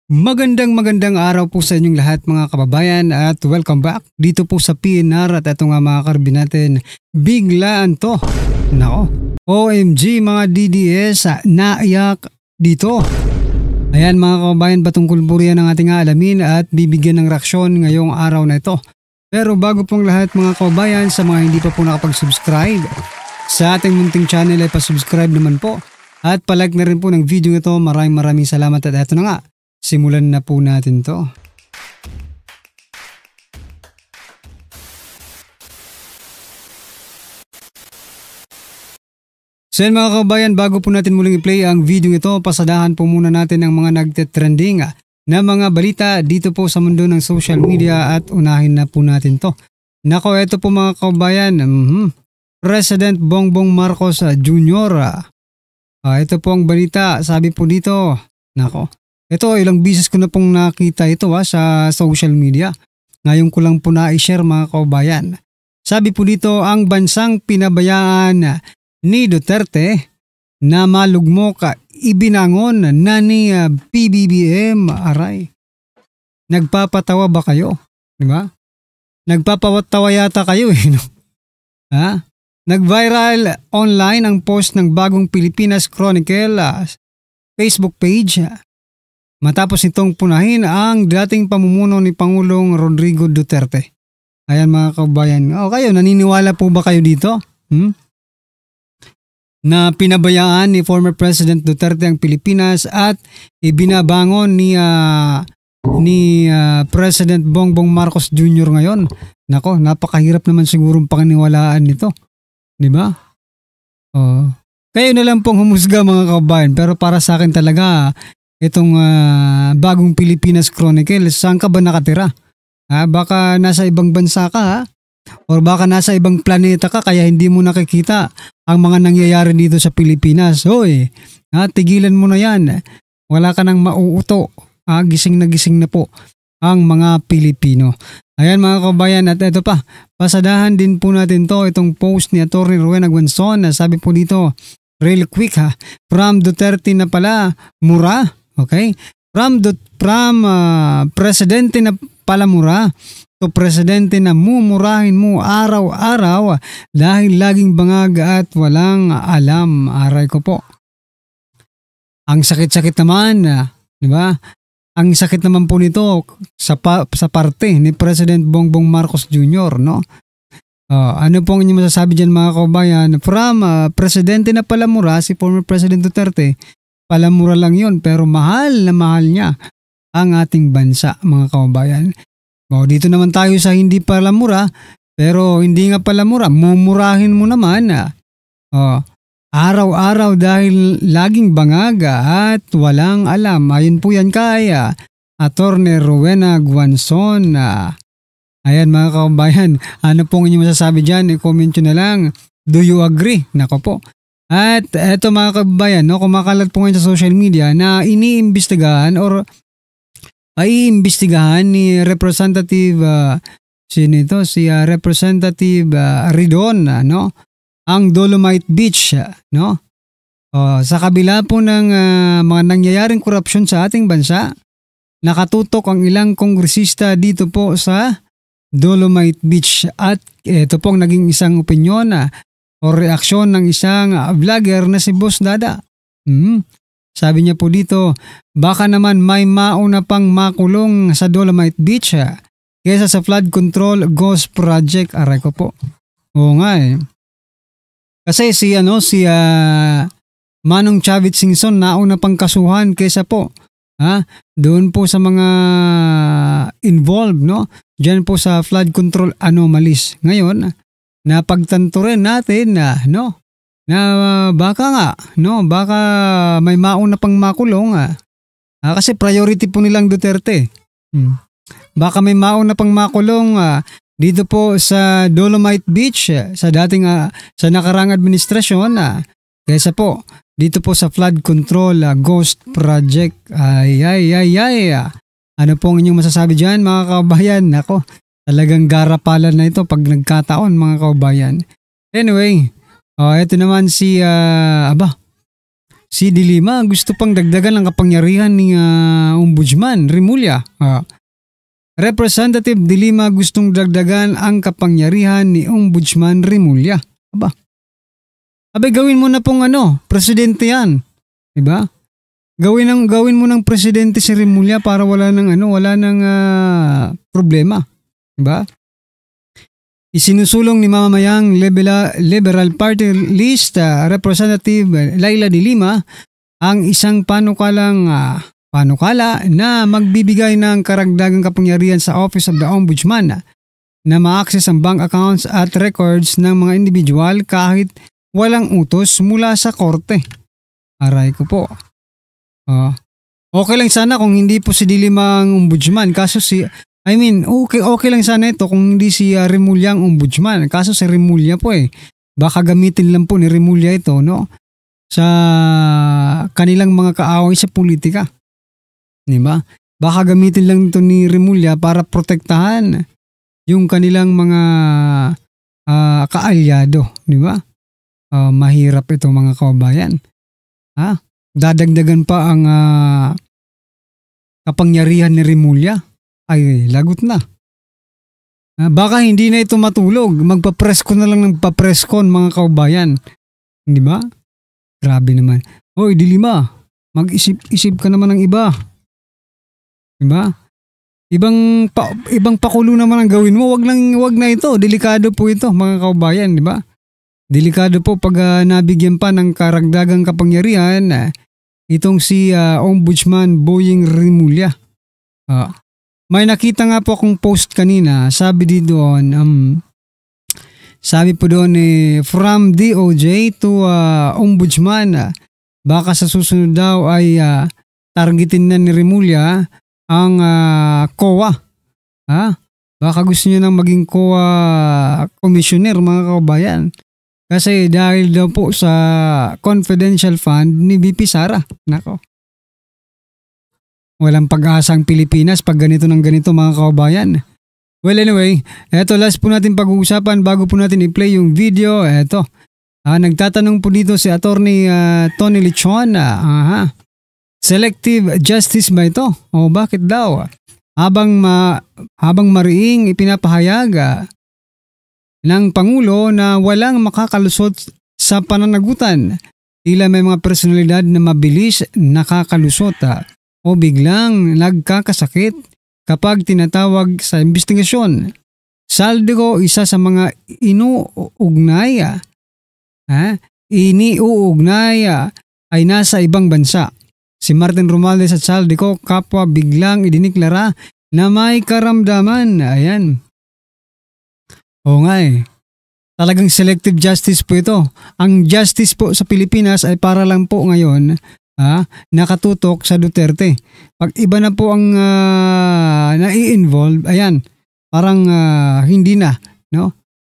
Magandang araw po sa inyong lahat mga kababayan at welcome back dito po sa PNR at ito nga mga karbi natin, biglaan to. Nako, OMG mga DDS, naiyak dito. Ayan mga kababayan, patungkol po riyan ang ating alamin at bibigyan ng reaksyon ngayong araw na ito. Pero bago pong lahat mga kababayan, sa mga hindi pa po nakapag-subscribe sa ating munting channel ay pa-subscribe naman po. At palike na rin po ng video ito. Maraming salamat at eto na nga. Simulan na po natin to. So yan mga kabayan, bago po natin muling i-play ang video ito, pasadahan po muna natin ang mga nagte-trending na mga balita dito po sa mundo ng social media at unahin na po natin to. Nako, ito po mga kabayan, President Bongbong Marcos Jr. Ito po ang balita, sabi po dito, nako. Ito, ilang beses ko na pong nakita ito sa social media. Ngayon ko lang po na-share mga kaubayan. Sabi po dito, ang bansang pinabayaan ni Duterte na malugmok ibinangon na ni PBBM. Aray. Nagpapatawa ba kayo? Diba? Nagpapatawa yata kayo no? Ha? Nag-viral online ang post ng bagong Pilipinas Chronicle Facebook page. Matapos itong punahin ang dating pamumuno ni Pangulong Rodrigo Duterte. Ayan mga kabayan. Kayo, naniniwala po ba kayo dito? Na pinabayaan ni former President Duterte ang Pilipinas at ibinabangon ni President Bongbong Marcos Jr. ngayon. Nako, napakahirap naman sigurong pakiniwalaan nito. Di ba? Kayo na lang pong humusga mga kabayan. Pero para sa akin talaga, itong bagong Pilipinas Chronicle, saan ka ba nakatira? Baka nasa ibang bansa ka or baka nasa ibang planeta ka kaya hindi mo nakikita ang mga nangyayari dito sa Pilipinas. Hoy, tigilan mo na yan. Wala ka nang mauuto. Gising na po ang mga Pilipino. Ayan mga kabayan, at ito pa, pasadahan din po natin to, itong post ni Atty. Rowena Guanzon. Sabi po dito, real quick from Duterte na pala mura. Okay? From presidente na palamura to presidente na mumurahin mo araw-araw dahil laging bangag at walang alam. Aray ko po. Ang sakit-sakit naman, di ba? Ang sakit naman po nito sa parte ni President Bongbong Marcos Jr., no? Ano pong inyong masasabi dyan mga kabayan? From presidente na palamura, si former President Duterte, palamura lang yun pero mahal na mahal niya ang ating bansa mga kabayan. Dito naman tayo sa hindi palamura pero hindi nga palamura, mumurahin mo naman. Araw-araw dahil laging bangag at walang alam. Ayun po yan kay Atty. Rowena Guanzon. Ayan mga kabayan, ano pong inyong masasabi dyan? I-comment nyo na lang. Do you agree? Nako po. At eto mga kabayan, kumakalat po ngayon sa social media na iniimbestigahan or ay iimbestigahan ni Representative si Representative Ridon, ang Dolomite Beach, sa kabila po ng mga nangyayaring korupsyon sa ating bansa, nakatutok ang ilang kongresista dito po sa Dolomite Beach at ito pong naging isang opinyon o reaksyon ng isang vlogger na si Boss Dada. Sabi niya po dito, baka naman may mauna pang makulong sa Dolomite Beach kaysa sa flood control ghost project. Aray ko po. Oo nga Kasi si Manong Chavit Singson nauna pang kasuhan kaysa po doon po sa mga involved, diyan po sa flood control anomalies. Ngayon, napagtanto rin natin na baka may mauna pang makulong kasi priority po nilang Duterte. Baka may mauna pang makulong dito po sa Dolomite Beach sa dating sa nakarang administrasyon kaysa po dito po sa flood control ghost project. Ay. Ano pong inyong masasabi dyan mga kabayan? Nako, talagang garapalan na ito pag nagkataon mga kabayan. Anyway, ito naman si Si Dilima gusto pang dagdagan ang kapangyarihan ni Ombudsman Remulla. Representative De Lima gustong dagdagan ang kapangyarihan ni Ombudsman Remulla. Abay, gawin mo na pong presidente yan. Diba? Gawin mo ng presidente si Remulla para wala nang problema. Diba? Isinusulong ni mamamayang Liberal Party List Representative Leila De Lima ang isang panukala na magbibigay ng karagdagang kapangyarihan sa Office of the Ombudsman na ma-access ang bank accounts at records ng mga individual kahit walang utos mula sa korte. Aray ko po. Okay lang sana kung hindi po si De Lima ang ombudsman. Kaso okay lang sana ito kung hindi si Remulla ang ombudsman. Kaso si Remulla po baka gamitin lang po ni Remulla ito, no? Sa kanilang mga kaaway sa politika. Diba? Baka gamitin lang ito ni Remulla para protektahan yung kanilang mga kaalyado. Diba? Mahirap ito mga kababayan. Dadagdagan pa ang kapangyarihan ni Remulla. Ay, lagot na. Baka hindi na ito matulog. Magpapresko na lang ng papreskon mga kababayan. Di ba? Grabe naman. Hoy, De Lima, mag-isip ka naman ng iba. Di ba? Ibang pakulo naman ang gawin mo. Wag na ito. Delikado po ito mga kababayan, di ba? Delikado po pag nabigyan pa ng karagdagang kapangyarihan itong si Ombudsman Boying Remulla. May nakita nga po akong post kanina, sabi po doon from DOJ to Ombudsman, baka sa susunod daw ay targetin na ni Remulla ang COA. Baka gusto niyo nang maging COA commissioner mga kababayan. Kasi dahil daw po sa confidential fund ni VP Sara. Nako. Walang pag-asang Pilipinas pag ganito ng ganito mga kababayan. Well anyway, eto last po natin pag-uusapan bago po natin i-play yung video. Eto, nagtatanong po dito si Attorney Tony Lechon. Selective justice ba ito? O bakit daw? Habang mariing ipinapahayag ng Pangulo na walang makakalusot sa pananagutan. Tila may mga personalidad na mabilis nakakalusot o biglang nagkakasakit kapag tinatawag sa investigasyon. Saldico, isa sa mga iniuugnay ay nasa ibang bansa. Si Martin Romualdez at Saldico kapwa biglang idiniklara na may karamdaman. Ayan. Oo nga Talagang selective justice po ito. Ang justice po sa Pilipinas ay para lang po ngayon nakatutok sa Duterte. Pag iba na po ang nai-involve, ayan, parang hindi na, no?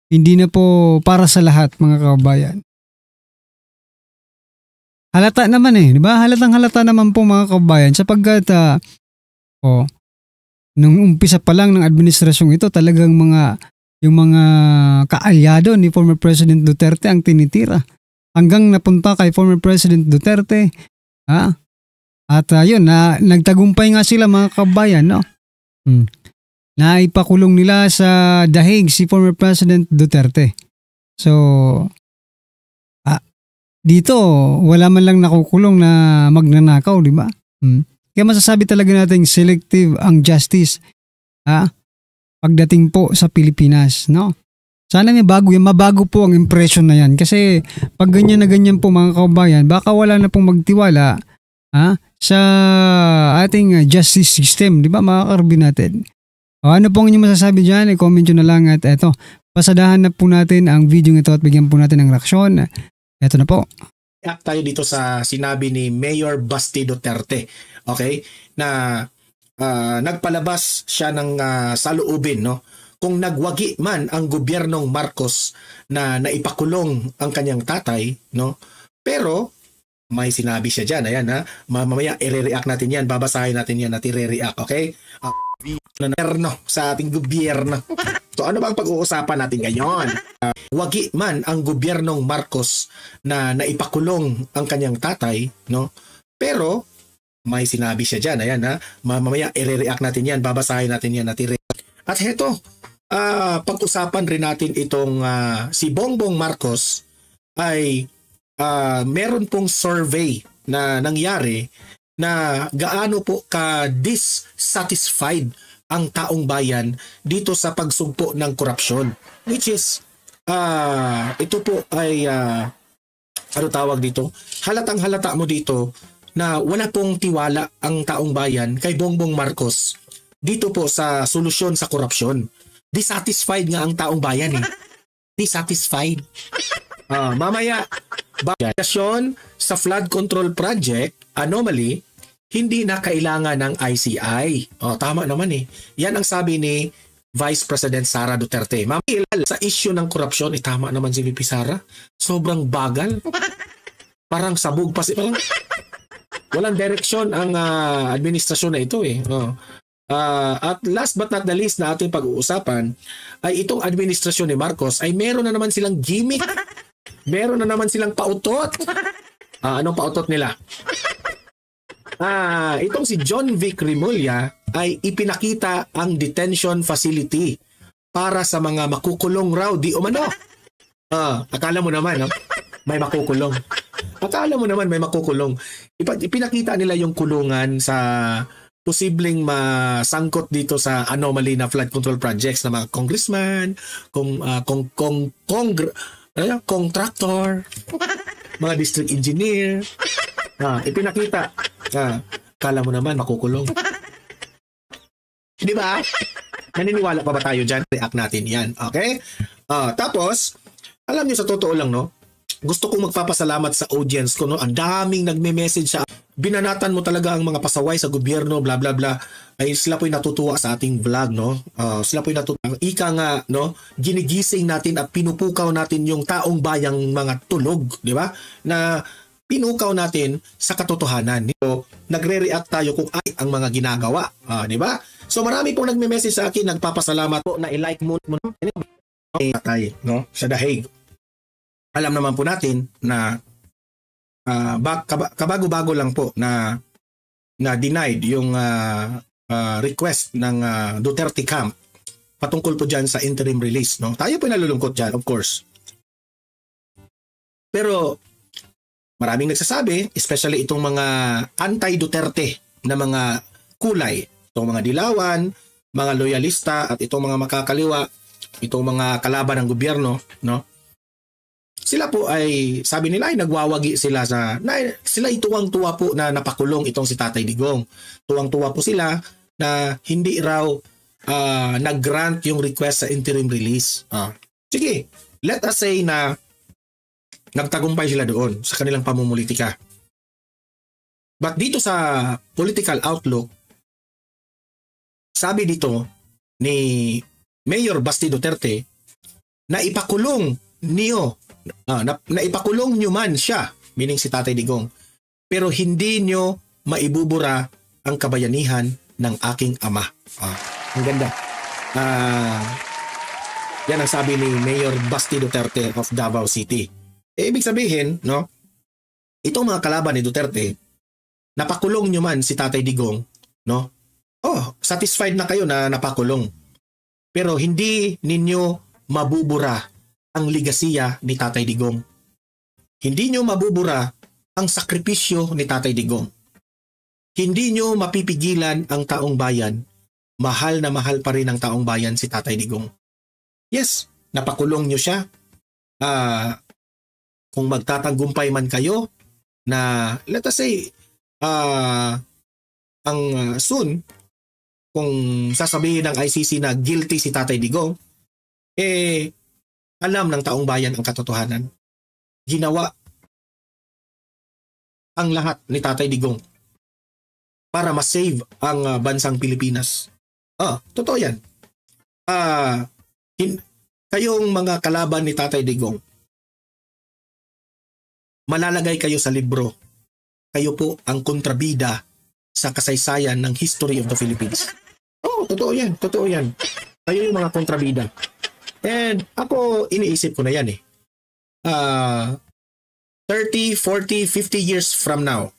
Hindi na po para sa lahat mga kababayan. Halata naman di ba? Halatang-halata naman po mga kababayan sapagkat nung umpisa pa lang ng administrasyong ito, talagang yung mga kaalyado ni former President Duterte ang tinitira. Hanggang napunta kay former President Duterte. At yun, nagtagumpay nga sila mga kababayan, no? Naipakulong nila sa dahig si former President Duterte. So, dito, wala man lang nakukulong na magnanakaw, di ba? Kaya masasabi talaga natin selective ang justice. Pagdating po sa Pilipinas, no? Sana mabago po ang impression na yan. Kasi pag ganyan na ganyan po mga kababayan, baka wala na pong magtiwala sa ating justice system, di ba mga karbi natin? Ano pong inyong masasabi dyan? I-comment nyo na lang at eto, pasadahan na po natin ang video ito at bigyan po natin ng reaksyon. Eto na po. Tayo dito sa sinabi ni Mayor Basti Duterte, okay? Na nagpalabas siya ng saloobin, no? Kung nagwagi man ang gobyernong Marcos na naipakulong ang kanyang tatay, no? Pero may sinabi siya diyan, ayan mamaya i-react natin yan, babasahin natin yan at i-react, okay? Gobyerno sa ating gobyerno. So ano bang pag-uusapan natin ngayon? Wagi man ang gobyernong Marcos na naipakulong ang kanyang tatay, no? Pero may sinabi siya dyan. Ayan ha. Mamaya i-react natin yan. Babasahin natin yan. At heto, pag-usapan rin natin itong si Bongbong Marcos ay meron pong survey na nangyari na gaano po ka dissatisfied ang taong bayan dito sa pagsugpo ng korupsyon. Which is, ito po ay, ano tawag dito? Halatang halata mo dito na wala pong tiwala ang taong bayan kay Bongbong Marcos dito po sa solusyon sa korupsyon. Dissatisfied nga ang taong bayan eh. Dissatisfied. Mamaya, bakasyon sa flood control project, anomaly, hindi na kailangan ng ICI. Tama naman eh. Yan ang sabi ni Vice President Sara Duterte. Mamaya sa issue ng korupsyon, tama naman si VP Sara. Sobrang bagal. Parang sabog pa si... Walang direksyon ang administrasyon na ito eh. At last but not the least na ating pag-uusapan ay itong administrasyon ni Marcos ay meron na naman silang gimmick. Meron na naman silang pautot. Anong pautot nila? Itong si John Vic Remulla ay ipinakita ang detention facility para sa mga makukulong raw di umano. Akala mo naman may makukulong. Akala mo naman may makukulong. Ipinakita nila yung kulungan sa posibleng masangkot dito sa anomaly na flood control projects ng mga congressman, contractor, mga district engineer. Ipinakita. Akala mo naman makukulong. Di ba? Naniniwala pa ba tayo dyan? React natin yan. Okay? Tapos, alam niyo sa totoo lang, no? Gusto kong magpapasalamat sa audience ko, no? Ang daming nagme-message sa binanatan mo talaga ang mga pasaway sa gobyerno, bla bla bla. Ay sila po'y natutuwa sa ating vlog, no? Sila po'y natutuwa. Ika nga, no? Ginigising natin at pinupukaw natin yung taong bayang mga tulog, di ba? Na pinukaw natin sa katotohanan. So, nagre-react tayo kung ay ang mga ginagawa, di ba? So marami pong nagme-message sa akin, nagpapasalamat po na i-like mo no? Sa dahig. Alam naman po natin na kabago-bago lang po na denied yung request ng Duterte camp patungkol po dyan sa interim release. No? Tayo po nalulungkot dyan, of course. Pero maraming nagsasabi, especially itong mga anti-Duterte na mga kulay, itong mga dilawan, mga loyalista at itong mga makakaliwa, itong mga kalaban ng gobyerno, no? Sila po ay, sabi nila ay nagwawagi sila sila tuwang-tuwa po na napakulong itong si Tatay Digong. Tuwang-tuwa po sila na hindi raw nag-grant yung request sa interim release. Sige, let us say na nagtagumpay sila doon sa kanilang pamumulitika. But dito sa political outlook, sabi dito ni Mayor Basti Duterte na ipakulong niyo na ipakulong nyo man siya, meaning si Tatay Digong, pero hindi nyo maibubura ang kabayanihan ng aking ama. Ang ganda. Yan ang sabi ni Mayor Basti Duterte of Davao City. Ibig sabihin, no, itong mga kalaban ni Duterte, napakulong nyo man si Tatay Digong, no? Satisfied na kayo na napakulong. Pero hindi ninyo mabubura ang ligasiya ni Tatay Digong. Hindi nyo mabubura ang sakripisyo ni Tatay Digong. Hindi nyo mapipigilan ang taong bayan. Mahal na mahal pa rin ang taong bayan si Tatay Digong. Yes, napakulong nyo siya. Kung magtatagumpay man kayo na, let us say, soon, kung sasabihin ng ICC na guilty si Tatay Digong, alam ng taong bayan ang katotohanan. Ginawa ang lahat ni Tatay Digong para ma-save ang bansang Pilipinas. Totoo yan. Kayong mga kalaban ni Tatay Digong, malalagay kayo sa libro. Kayo po ang kontrabida sa kasaysayan ng history of the Philippines. Totoo yan. Totoo yan. Kayo yung mga kontrabida. And ako, iniisip ko na yan 30, 40, 50 years from now,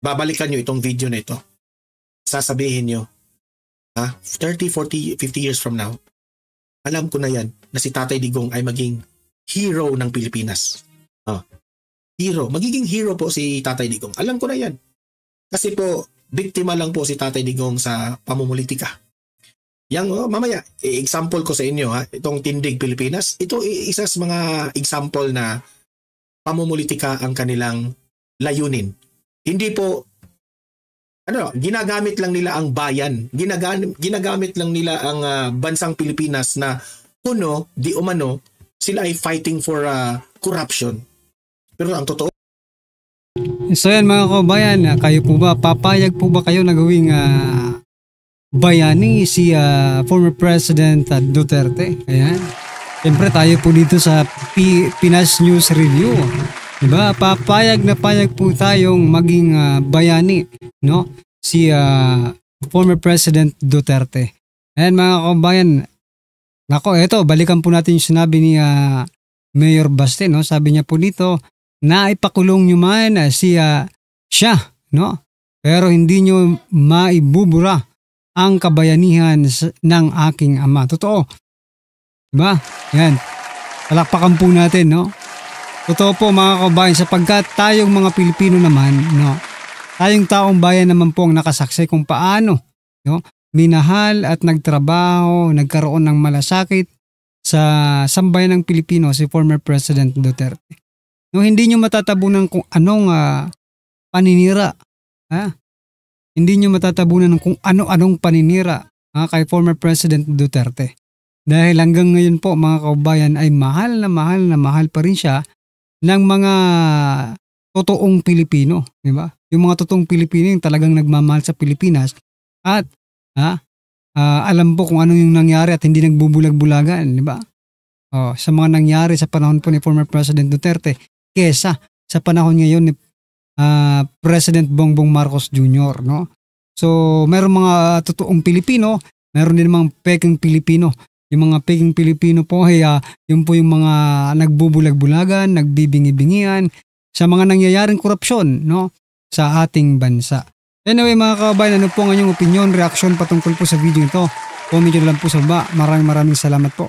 babalikan nyo itong video na ito. Sasabihin nyo, 30, 40, 50 years from now, alam ko na yan na si Tatay Digong ay maging hero ng Pilipinas. Hero. Magiging hero po si Tatay Digong. Alam ko na yan. Kasi po, biktima lang po si Tatay Digong sa pamumulitika. Yang mamaya, example ko sa inyo, itong Tindig Pilipinas, ito isa sa mga example na pamumulitika ang kanilang layunin. Hindi po, ginagamit lang nila ang bayan. Ginagamit lang nila ang bansang Pilipinas na kuno, di umano, sila ay fighting for corruption. Pero ang totoo. So yan mga kabayan, kayo po ba, papayag po ba kayo na gawing bayani si former President Duterte? Ayan. Siyempre tayo po dito sa Pinas News Review. Diba? Papayag na payag po tayong maging bayani, no? Si former President Duterte. Ayan mga kabayan. Nako, eto, balikan po natin yung sinabi ni Mayor Baste, no? Sabi niya po dito, na ipakulong nyo man siya, no? Pero hindi nyo maibubura ang kabayanihan ng aking ama. Totoo. Diba? Yan. Palakpakan po natin, no? Totoo po mga kabayan, sapagkat tayong mga Pilipino naman, no? Tayong taong bayan naman po ang nakasaksi kung paano, no? Minahal at nagtrabaho, nagkaroon ng malasakit sa sambayan ng Pilipino si former President Duterte. No, hindi nyo matatabunan kung anong paninira. Hindi nyo matatabunan kung ano-anong paninira kay former President Duterte. Dahil hanggang ngayon po mga kaubayan ay mahal na mahal pa rin siya ng mga totoong Pilipino. Diba? Yung mga totoong Pilipino yung talagang nagmamahal sa Pilipinas at alam po kung ano yung nangyari at hindi nagbubulag-bulagan. Diba? Sa mga nangyari sa panahon po ni former President Duterte kesa sa panahon ngayon ni President Bongbong Marcos Jr. No? So, meron mga totoong Pilipino, meron din mga peking Pilipino. Yung mga peking Pilipino po ay yun po yung mga nagbubulag-bulagan, nagbibingi-bingian sa mga nangyayaring korupsyon, no? Sa ating bansa. Anyway mga kabayan, ano po ang inyong opinion, reaksyon patungkol po sa video ito? Comment nyo lang po sa baba. Maraming salamat po.